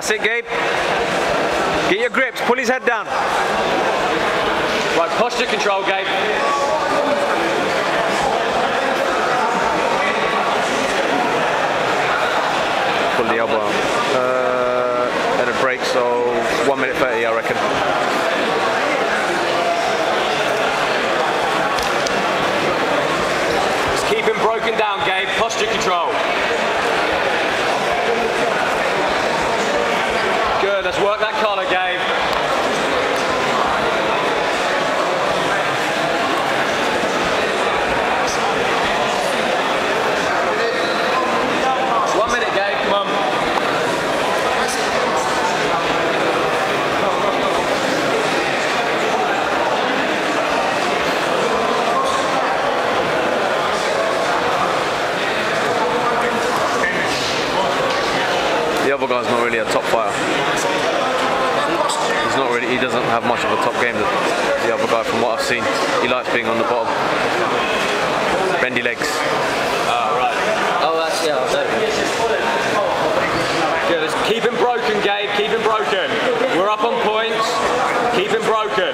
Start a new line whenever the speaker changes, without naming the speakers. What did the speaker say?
That's it, Gabe. Get your grips, pull his head down.
Right, posture control, Gabe.
Pull the elbow out. Let it break, so 1 minute 30, I reckon.
Just keep him broken down, Gabe. Posture control. Good, let's work that collar, Gabe.
The other guy's not really a top fighter. He's not really. He doesn't have much of a top game. The other guy, from what I've seen, he likes being on the bottom. Bendy legs.
Oh, right. Oh, that's, yeah, I'll say. Good, let's keep him broken, Gabe. Keep him broken. We're up on points. Keep him broken.